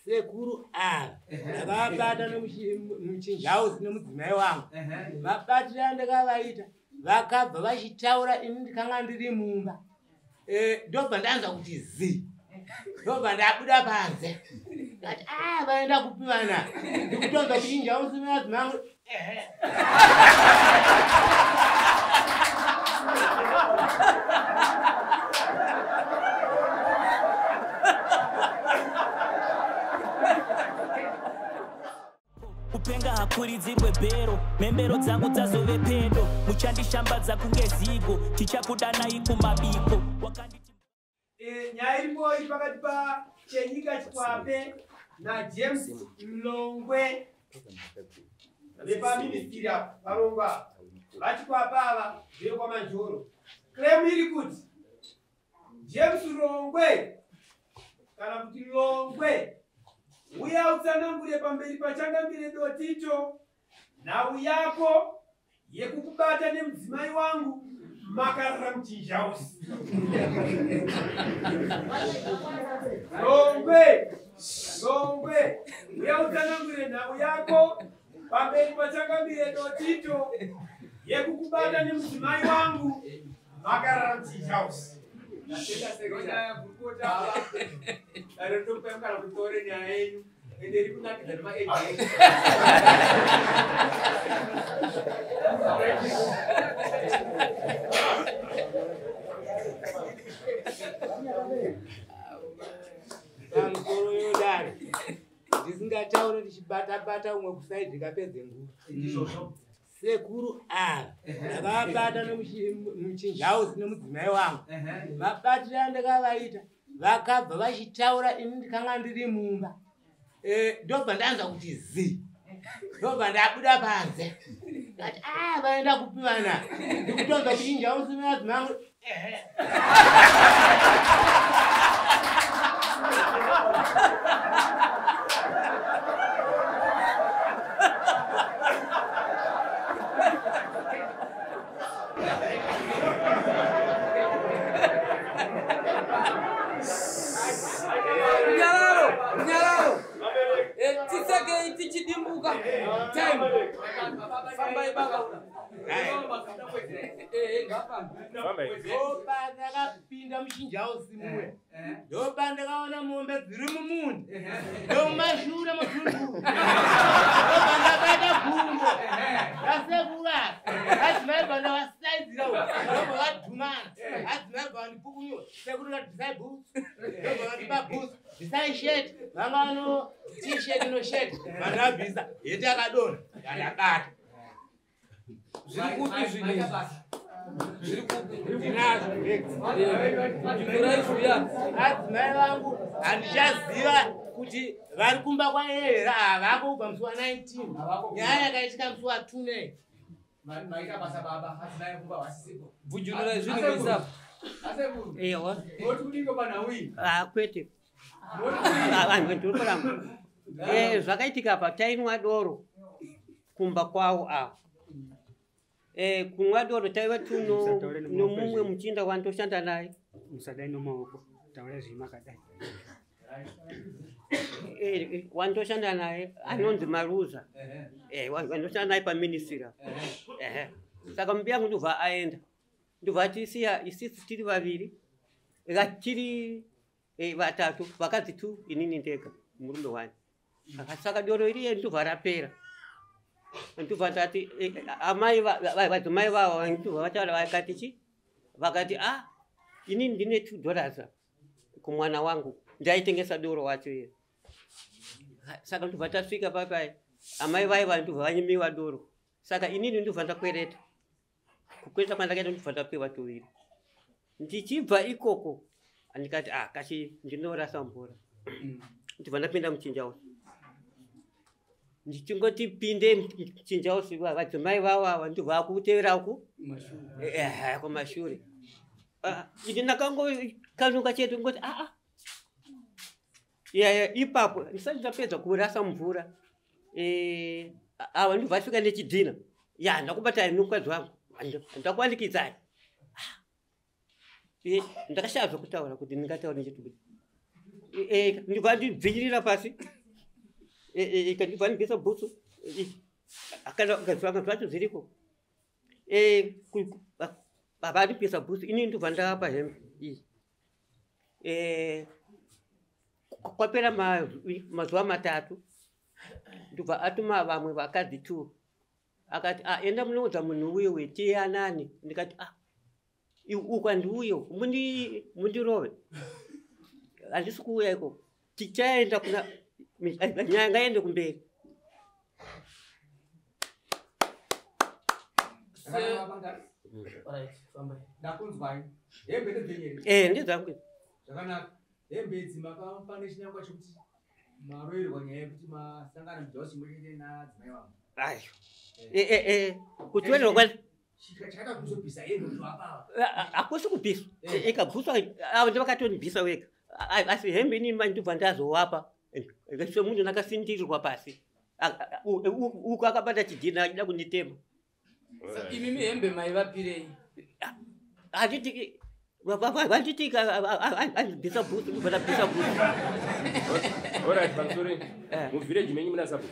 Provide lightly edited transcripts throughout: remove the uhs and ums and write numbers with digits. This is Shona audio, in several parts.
sekuru vakabata nomuchinjausi nomudzimai wangu vabatira ndakavaita vakabva vachitaura ini ndikanga ndiri mumba ndobva ndanza kuti zi ndobva ndabuda panze ati vaenda kupivana ndikutonza kuchinjausi madzimai angu kupenga hakuridzirwe bhero mhembero dzangu dzazove pedo muchandishambadza kunge zigo tichakudanai kumabiko nyaya iripo iri pakati paChenyika Chikwape naJames Mlongwe vepaministiri apa varongwa vaChikwape ava vekwaManjoro. Claim iri kuti James Mlongwe kana kuti Mlongwe uya utsanangure pamberi pachandambire dotito nhau yako yekukubata nemudzimai wangu makarara muchinjausi. Longwe uya utsanangure nhau yako pamberi pachandambire dotito yekukubata nemudzimai wangu makarara muchinjausi. Natenda sekondaya kurukota ari ndopemukana kutore nyaya yenyu ende iri kunakidza nemaagent. pamusoro yodaro ndisingataure ndichibata umwe kusaidhi kapedze nguva sekuru ndakavabata nomuchinjausi nomudzimai wangu vabatira ndakavaita vakabva vachitaura ini ndikanga ndiri mumba ndobva ndanza kuti zi ndobva ndabuda panze ati vaenda kupivana ndikutonza kuchinjausi madzimai angu ndoba ndakapinda muchinjausi muya ndoba ndakaona mombe dziri mumunda ndomashure matundu ndoba ndabata gumbo ndasekura adzimai bva ndavasaidzira ndobva vadhumana adzimai bva vandipukunyuwa sekuri kadhisai bhutsu ndobva vandipa bhutsu dhisai sheti vanga vano tisheti nosheti vandabvisa heti akadonha ndandabata zviri kupi zvinezvi zviri kupi ndinazvo adzimai vangu handichaziva kuti vari kumba kwaera havako kubva musi wa19 nyaya yakaitika musi wa2 bvunjururai zvinhu misapo ewa kudingo pana uyi kwete ndirikuramba zvakaitika patainwa doro kumba kwawo avo kunwa doro taiva tuno nomumwe muchinda wandoshanda naye musadai nomaoko taura zvimakadai wandoshanda naye anonzi Maruza wandoshanda naye paministira saka mbi yangu ndobva aenda ndobva tisiya isisi tiri vaviri tiri vatatu vakadzi 2 inini ndega murume 1 saka doro iriye ndobva rapera ndobva ndati amai vadzimai vavo ndobva vataura vakati chi vakati inini ndine $2 kumwana wangu ndaitengesa doro wacho iye saka ndobva tasvika papai amai vaiva ndobva vanyimiwa doro saka inini ndobva ndakwereta kukweta kwandakaita ndobva ndapiwa 2 ndichibva ikoko andikati kachi ndinorasa mvura ndibva ndapinda muchinjausi ndichingoti pinde muchinjausi vadzimai vavava ndibva vakuteveraku kumashure ini ndakangokanuka chete ngoti ipapo ndisati ndapedza kurasa mvura ava ndibva asvika nechidhina ndakubatai nomukadzi wangu ndakuwandikidzai ndakashava zvekutaura kuti ndingataura nechitukuti ndibva ndibvinyirira pasi ikandibvanibvisa bhutsu akazvanga zvacho zviriko avanibvisa bhutsu ini ndobva ndapa hembe iyi kwapera mazuva 3 ndobva atuma vamwe vakadzi 2 akati enda munoudza munhu uyo wetiyanani ndikati ukwandiuyo mundirove handisi kuuya iko tichaenda kuna nyaya ngaende kumberi ndakunzwai hembe ndedzenyeri ndedzangu zvakanaka hembe idzi makapane chinyangwa chekuti maroerwa nyaya yekuti masangana mudhao chimwe chete nadzimai vangu kuchiwererwa kwani chakada kuzobvisa hembe zvapava hakusi kubvisa ikabvuswa ndivakatonibvisa wega asi hembe inini manje ndobva ndazowapa semunhu nakasindirirwa pasi uko akabata chidhina achida kunditema imimi hembe maivapirei handiti vanditi andibvisa bhusu ndobva ndabvisa bhusu Alright, pamusoro muvillage menyu muna sapo.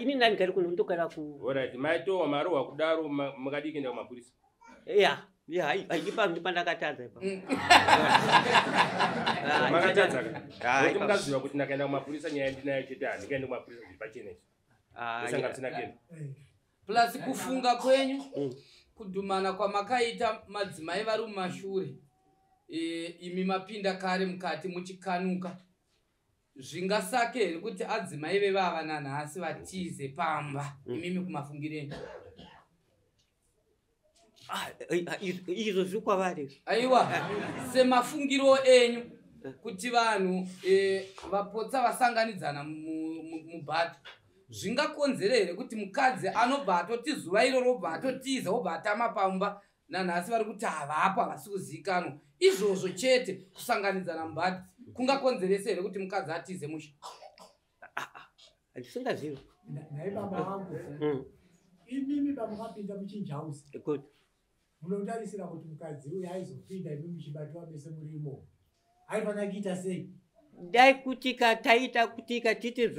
Ini nani ngari kuno ndokara ku. Alright, maitowa marohwa kudaro makadiki kuenda kumapurisa. Ipa ndipandakatadza ipa. Makatadza. Kuti mukaziva kuti ndakaenda kumapurisa nyaya ndinayo chete handikaenda kumapurisa zviri pachena. Isanga tsina kenda. Plus kufunga kwenyu kudhumana kwamakaita madzimai vari mumashure. Imi mapinda kare mukati muchikanuka. Zvingasake here kuti adzimai vevava nanhasi vatize pamba imimi kumafungireni. Izvo zviri kwavari. Aiwa, semafungiro enyu kuti vanhu vapotsa vasanganidzana mubhato. Zvingakonzera here kuti mukadzi anobva atoti zuva iroro obva atotiza obva atama pamba nanhasi vari kuti havapo havasi kuzivikanwa. Izvozvo chete kusanganidzana mubhato kungakonzeresa here kuti mukadzi atize musha. Handisingazivi. Naye baba vangu imimi pamukapinda muchinjausi munotarisira kuti mukadzi uyu aizopinda imi muchibatwa mese murimo aifanira kuita sei? Dai kutika taita kutika titi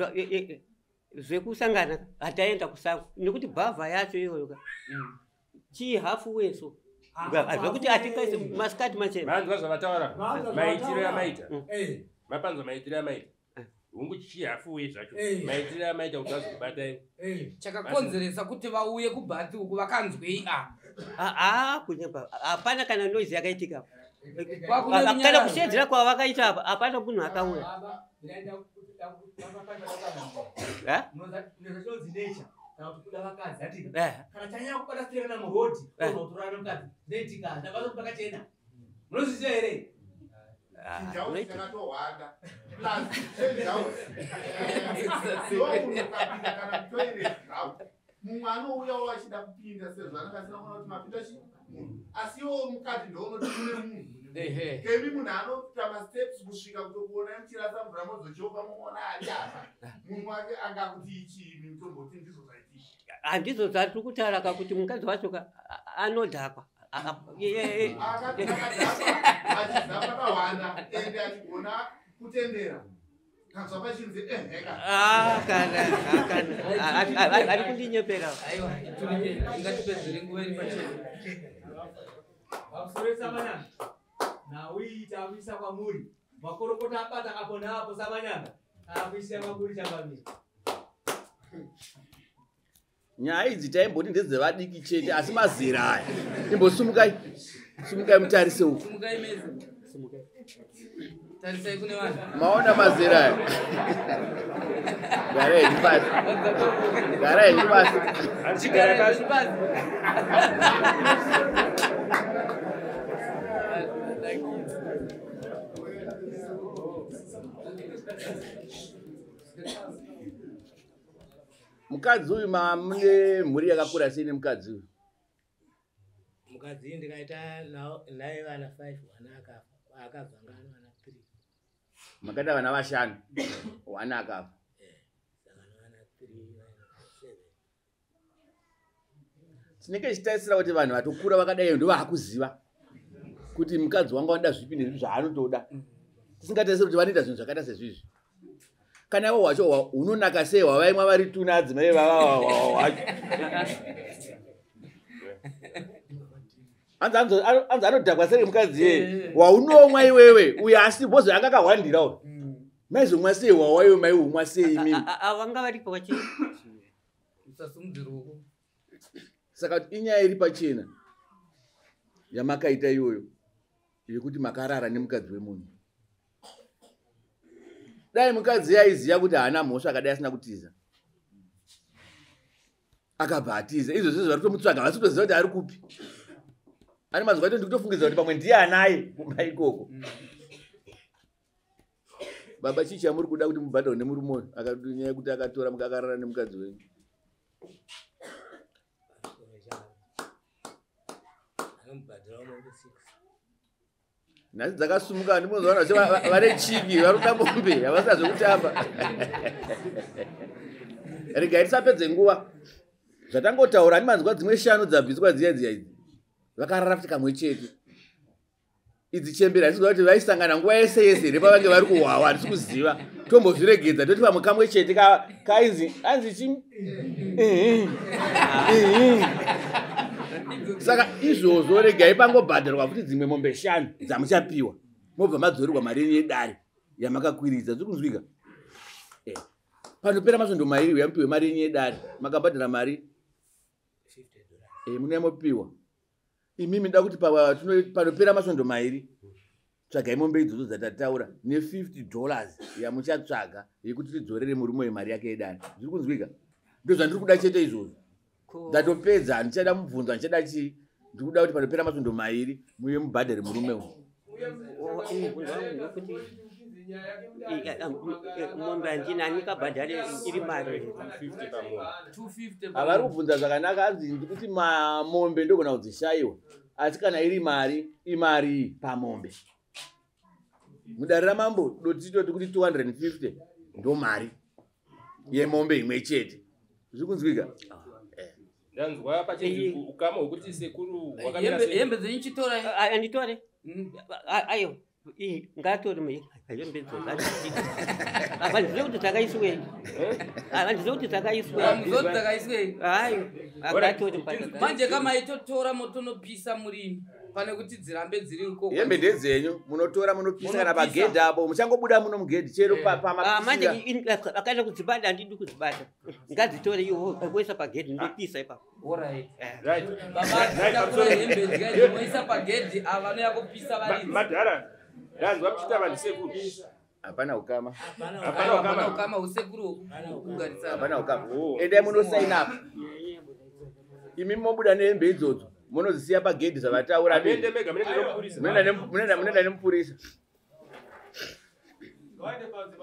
zvekusangana hataenda kusango nekuti bhavha yacho iyoyo chii hafu weso zvekuti atikaisi masikati machena. Manzwa zvavataura maitiro yamaita mapanzwa maitiro yamaita hungu chii hafu we zvacho maitiro yamaita kuti vazokubatai chakakonzeresa kuti vauye kubhati uku vakanzwei kunyamba hapana kana noizi yakaitika kana kushedzera kwavakaita apa hapana munhu akauya. Kana chanya kubata sirena muroad unotorana mukati ndetika ndakazopaka chena munozviziva here Ndakatohwanda plus mumwe anouya wachida kupinda sezvo anakasina kuona kuti mapinda chi asiwo mukati ndounoti mune munhu kemi munhu anoita masteps kusvika kutokuona muchirasa mvura mozochoka muona ari apa munhu wake angakuti ichii mitomboti ndizvo zvaitika handizvo zvatiri kutaura kuti mukadzi wacho anodhakwa achizapakahwanda ende achigona kutendera kanzwa pachinzi ari kundinyepera. Ngatipedzere nguva iri pachena. Vakusore Samanyanga nauita akuisa kwamuri makorokota abata apo naapo Samanyanga akuisa kwamuri chambamiri. Nyaya idzi taimboti ndedzevadiki chete asi mazera aya imbosumukai mutarise uku Tarisai kune vanhu. maona mazera aya garai pasi handigara pasi mukadzi uyu mune mhuri yakakura sei nemukadzi uyu? Mukadzi uyu ndikaita naye vana 5 vana akafa akazangana vana 3 makaita vana 5 vana akafa vana 3 tinenge chitarisira kuti vanhu vatokura vakadai ndo vakuziva kuti mukadzi wanga wanoda zvipi nezvi zvaanotoda tisingatarisiri kuti vanoita zvinhu zvakaita sezvizvi kana iwe wacho unonaka sei wavaimwa vari tuna adzimai wacho anzi anodhakwa sei mukadzi yeye waunomwa iwewe uyo asi bhozo anga akahwandirawo maizomwa sei wawaiwe maiumwa sei mimi vanga varipo vachii saka inyaya iri pachena yamakaita iyoyo yekuti makarara nemukadzi wemunhu. Dai mukadzi aiziya kuti haana mhosva akadai asina kutiza akabva atiza izvo zvizvo vari kutomutsvaga vasi kutoziva kuti ari kupi ane mazuva ato ndikutofungidzira kuti pamwe ndiye anaye kumba ikoko. Baba chii chamuri kuda kuti mubhadhawo nemurume uyu nyaya yekuti akatora mukakarara nemukadzi wenyu? Nhasi dzakasumuka ndimozoona kuti vari chiki vari kuda mombe havasina zvekutamba. Regai tisapedze nguva zvatangotaura ani manzwa dzimwe 5 dzabviswa dziya idzi vakarara futi kamwe chete. Idzi chembera ndizwa kuti vaisangana nguva yese yese here pavange vari kuhwawa handisi kuziva tombozviregedza toti pamwe kamwe chete kainzi anzi chii saka izvozvo regai pangobhadharwa futi dzimwe mombe 5 dzamuchapiwa mobva madzorerwa mari yenyu yedare yamakakwiridza. Dziri kunzwika panopera masvondo mairi yamupiwe mari yenyu yedare makabhadhara mari munemopiwa. Imimi nda kuti panopera masvondo mairi tsvagai mombe idzodzo dzatataura ne$50 yamuchatsvaga yekuti tidzorere murume mari yake yedare. Zviri kunzwika? Ndo zvandiri kuda chete izvozvo. Ndatopedza handichada mubvunzo handichada chii. Ndiri kuda kuti panopera masvondo mairi muye mubhadhare murume uyu. mombe handina nikabhadhare iri mari 250 havari kubvunza zvakanaka hanzi ndikuti mamombe ndogona kudzishayiwa asi kana iri mari imari pamombe. Mudare ramambo dotitoti kuti 250 ndo mari yemombe imwe chete. Zviri kunzwika? Ndanzwa pachezi ukama hwekuti sekuru hembe dzenyu chitora anditore ayo ngatori hembe kuti dzakaiswei kuti dzakaiswei ayo ngatori manje kamaitotora motonopisa murimi pane kuti dzirambe dziri ukoko. Hembe ndedzenyu munotora munopisa kana pagedhi apo muchangobuda muno mugedhi chero manje akaenda kudzibata handidi kudzibata ngadzitore iwo voisa pagedhi ndopisa ipapo. Hembe dzikaimoisa pagedhi ava noyakopisa vari madhara ndanzwa muchita vanhu sekuru hapana ukama hapana ukama usekuru kugarisana hapana ukama. Endai munosaina apa imi mobuda nehembe idzodzo munozisiya pagedhi zvavataura munoenda nemupurisa.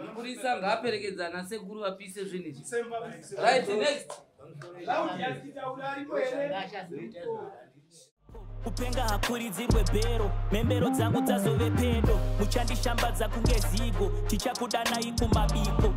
mupurisa ngaaperekedzana sekuru vapise zvinhu izvi. Right, next. Upenga hakuridzirwe bhero membero dzangu dzazove pedo muchandishambadza kunge zigo tichakudana ikumabiko